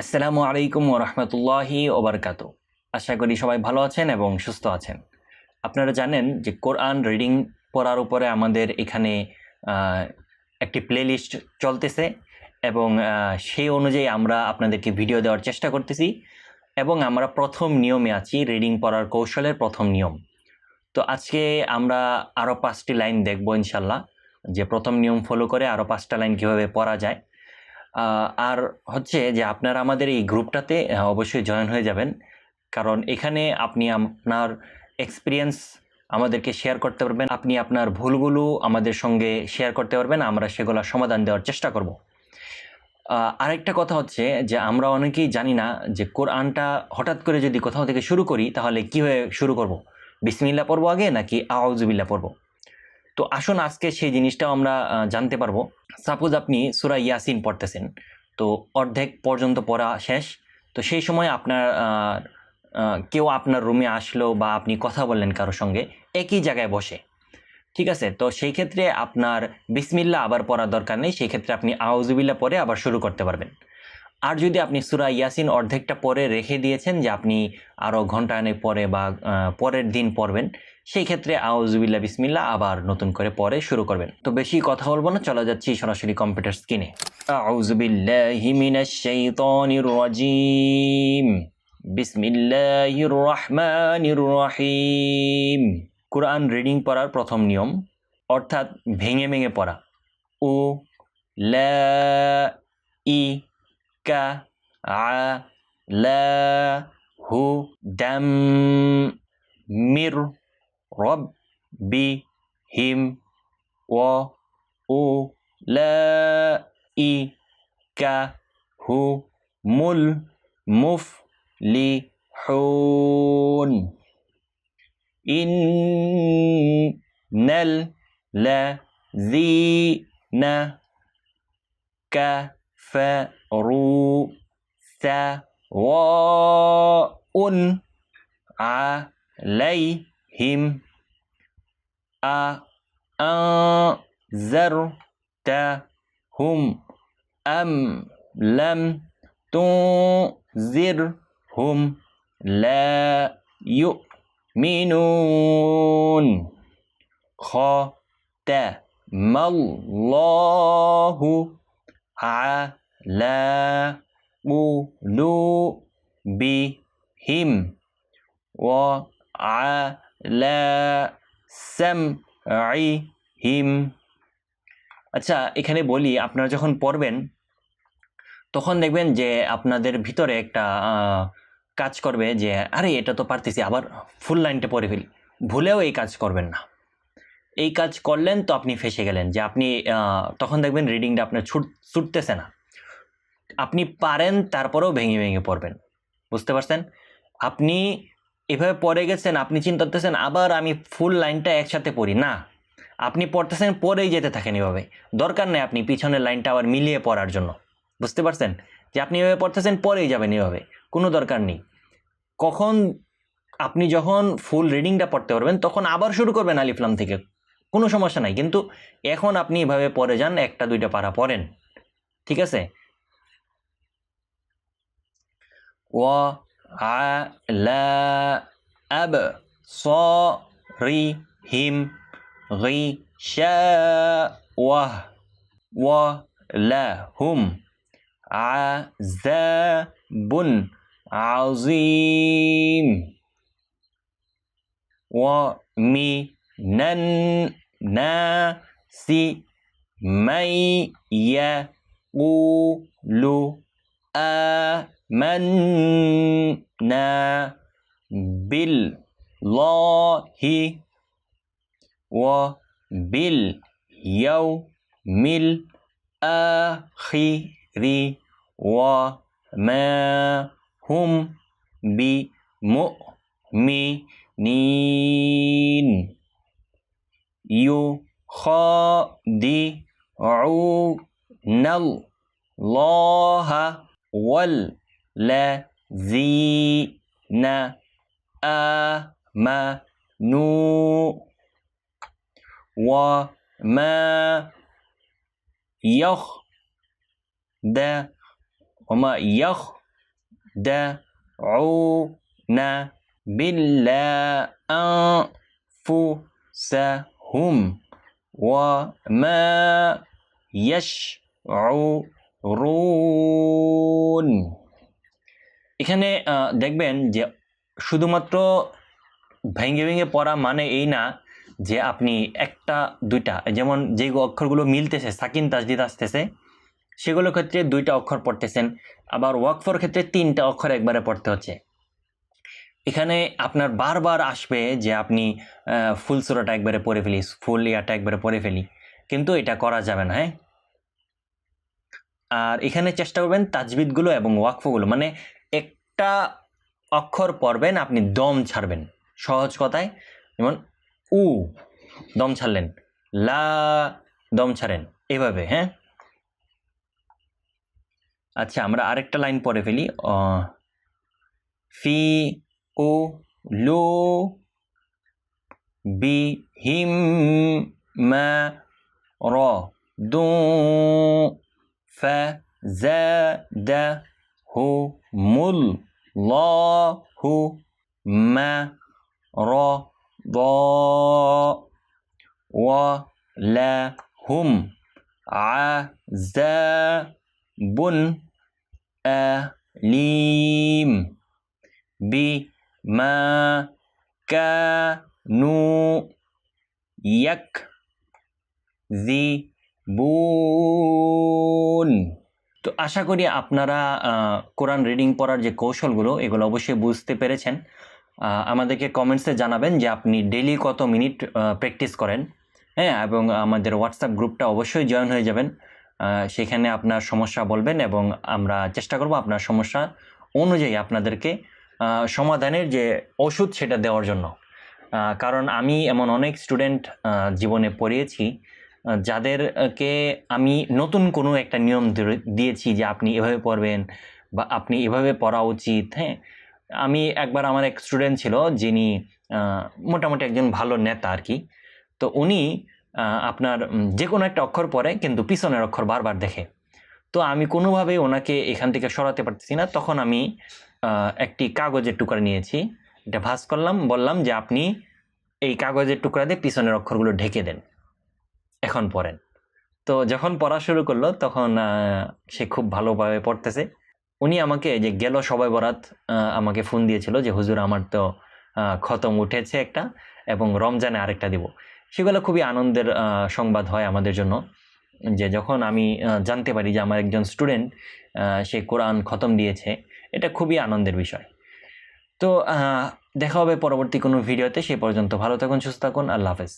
আসসালামু আলাইকুম ওয়া রাহমাতুল্লাহি ওয়া বারাকাতুহু। আশা করি সবাই ভালো আছেন এবং সুস্থ আছেন। আপনারা জানেন যে কোরআন রিডিং পড়ার উপরে আমাদের এখানে একটি প্লেলিস্ট চলতেছে এবং সেই অনুযায়ী আমরা আপনাদেরকে ভিডিও দেওয়ার চেষ্টা করতেছি এবং আমরা প্রথম নিয়মে আছি, রিডিং পড়ার কৌশলের প্রথম নিয়ম। তো আজকে আমরা আরও 5টি লাইন দেখব ইনশাল্লাহ, যে প্রথম নিয়ম ফলো করে আরও 5টা লাইন কীভাবে পড়া যায়। আর হচ্ছে যে আপনারা আমাদের এই গ্রুপটাতে অবশ্যই জয়েন হয়ে যাবেন, কারণ এখানে আপনি আপনার এক্সপিরিয়েন্স আমাদেরকে শেয়ার করতে পারবেন, আপনি আপনার ভুলগুলো আমাদের সঙ্গে শেয়ার করতে পারবেন, আমরা সেগুলো সমাধান দেওয়ার চেষ্টা করব। আরেকটা কথা হচ্ছে যে আমরা অনেকেই জানি না যে কোরআনটা হঠাৎ করে যদি কোথাও থেকে শুরু করি তাহলে কীভাবে শুরু করব, বিসমিল্লাহ পড়বো আগে নাকি আউযুবিল্লাহ পড়বো। তো আসুন আজকে সেই জিনিসটাও আমরা জানতে পারবো। সাপোজ আপনি সূরা ইয়াসিন পড়তেছেন, তো অর্ধেক পর্যন্ত পড়া শেষ, তো সেই সময় আপনার কেউ আপনার রুমে আসলো বা আপনি কথা বললেন কারোর সঙ্গে একই জায়গায় বসে, ঠিক আছে, তো সেই ক্ষেত্রে আপনার বিসমিল্লাহ আবার পড়ার দরকার নেই, সেই ক্ষেত্রে আপনি আউযুবিল্লাহ পড়ে আবার শুরু করতে পারবেন। আর যদি আপনি সূরা ইয়াসিন অর্ধেকটা পরে রেখে দিয়েছেন যে আপনি আরও ঘন্টাখানেক পরে বা পরের দিন পড়বেন, সেই ক্ষেত্রে আউযুবিল্লাহ বিসমিল্লাহ আবার নতুন করে পরে শুরু করবেন। তো বেশি কথা বলবো না, চলে যাচ্ছি সরাসরি কম্পিউটার স্ক্রিনে। আউযুবিল্লাহি মিনাশ শাইতানির রাজিম, বিসমিল্লাহির রহমানির রহিম। কোরআন রিডিং পড়ার প্রথম নিয়ম, অর্থাৎ ভেঙে ভেঙে পড়া। উ লা ই কা আ লা হু দাম মির রব বি হিম ওয়া উ লা ই কা হু মুল মুফ লি হুন ইন্নাল লাযীনা কাফারু সাওয়াউন আলাইহিম আনজারতাহুম আম লাম তুনজিরহুম লা ইউমিনুন। খাতামাল্লাহু আলা কুলুবিহিম ওয়া আলা সামঈহিম। আচ্ছা, এখানে বলি, আপনারা যখন পড়বেন তখন দেখবেন যে আপনাদের ভিতরে একটা কাজ করবে যে আরে এটা তো পারতেছি, আবার ফুল লাইনটা পড়ে ফেলি। ভুলেও এই কাজ করবেন না। এই কাজ করলেন তো আপনি ফেঁসে গেলেন, যে আপনি তখন দেখবেন রিডিংটা আপনার ছুটতেছে না। আপনি পারেন তারপরেও ভেঙে ভেঙে পড়বেন, বুঝতে পারছেন? আপনি এভাবে পড়ে গেছেন, আপনি চিন্তা করতেছেন আবার আমি ফুল লাইনটা একসাথে পড়ি না, আপনি পড়তেছেন পড়েই যেতে থাকেন এভাবে। দরকার নেই আপনি পিছনের লাইনটা আবার মিলিয়ে পড়ার জন্য, বুঝতে পারছেন? যে আপনি এভাবে পড়তেছেন পড়েই যাবেন এভাবে, কোনো দরকার নেই। কখন আপনি যখন ফুল রিডিংটা পড়তে পারবেন তখন আবার শুরু করবেন আলিফ লাম থেকে, কোনো সমস্যা নাই। কিন্তু এখন আপনি এভাবে পড়ে যান, একটা দুইটা পারা পড়েন, ঠিক আছে? ওয়া আলা আবসারিহিম গিশাওয়াহ ওয়া লাহুম আযাবুন আযীম। ওয়া মিনান নাসি মান ইয়াকুলু আমান্না বিল্লাহি ওয়া বিল ইয়াউমিল আখিরি ওয়া মা হুম বিমুমিনিন ইউখাদিউনাল্লাহা ওয়াল্লাযীনা আমানু ওয়া মা يخدعون بالله أنفسهم وما يشعرون। এখানে দেখবেন যে শুধুমাত্র ভেঙে ভেঙে পড়া মানে এই না যে আপনি একটা দুইটা, যেমন যে অক্ষরগুলো মিলতেছে সাকিন তাজদিদ আসতেছে সেগুলোর ক্ষেত্রে 2টা অক্ষর পড়তেছেন, আবার ওয়াকফর ক্ষেত্রে 3টা অক্ষর একবারে পড়তে হচ্ছে। এখানে আপনার বারবার আসবে যে আপনি ফুল সূরাটা একবারে পড়ে ফেলি, ফুল ইয়াটা একবারে পড়ে ফেলি, কিন্তু এটা করা যাবে না। হ্যাঁ, আর এখানে চেষ্টা করবেন তাজবিদগুলো এবং ওয়াকফগুলো, মানে একটা অক্ষর পড়বেন আপনি দম ছাড়বেন, সহজ কথায় যেমন উ দম ছাড়লেন, লা দম ছাড়েন, এভাবে। হ্যাঁ, আচ্ছা আমরা আরেকটা লাইন পড়ে ফেলি। ফি ও লো বি হিম মা র দু ফা জা দা হু মুল ল হু মা র দ ওয়া লা হুম আযাবুন আলীম বিমা কানু ইয়াকযিবুন। তো আশা করি আপনারা কোরআন রিডিং পড়ার যে কৌশলগুলো এগুলো অবশ্যই বুঝতে পেরেছেন। আমাদেরকে কমেন্টসে জানাবেন যে আপনি ডেইলি কত মিনিট প্র্যাকটিস করেন। হ্যাঁ, এবং আমাদের হোয়াটসঅ্যাপ গ্রুপটা অবশ্যই জয়েন হয়ে যাবেন। সেখানে আপনার সমস্যা বলবেন এবং আমরা চেষ্টা করব আপনার সমস্যা অনুযায়ী আপনাদেরকে সমাধানের যে ওষুধ সেটা দেওয়ার জন্য। কারণ আমি এমন অনেক স্টুডেন্ট জীবনে পড়িয়েছি যাদেরকে আমি নতুন কোনো একটা নিয়ম দিয়েছি যে আপনি এভাবে পড়বেন বা আপনি এভাবে পড়া উচিত। হ্যাঁ, আমি একবার আমার এক স্টুডেন্ট ছিল যিনি মোটামুটি একজন ভালো নেতা আর কি। তো উনি আপনার যে কোনো একটা অক্ষর পড়ে কিন্তু পিছনের অক্ষর বারবার দেখে। তো আমি কোনোভাবেই ওনাকে এখান থেকে সরাতে পারতেছি না। তখন আমি একটি কাগজের টুকরা নিয়েছি, এটা ভাঁজ করলাম, বললাম যে আপনি এই কাগজের টুকরা দিয়ে পিছনের অক্ষরগুলো ঢেকে দেন, এখন পড়েন। তো যখন পড়া শুরু করলো তখন সে খুব ভালোভাবে পড়তেছে। উনি আমাকে যে গেল সবে বরাত আমাকে ফোন দিয়েছিল যে হুজুর আমার তো খতম উঠেছে একটা এবং রমজানে আরেকটা দিব। সেগুলো খুবই আনন্দের সংবাদ হয় আমাদের জন্য, যে যখন আমি জানতে পারি যে আমার একজন স্টুডেন্ট সে কোরআন খতম দিয়েছে, এটা খুবই আনন্দের বিষয়। তো দেখা হবে পরবর্তী কোনো ভিডিওতে। সে পর্যন্ত ভালো থাকুন, সুস্থ থাকুন, আল্লাহ হাফেজ।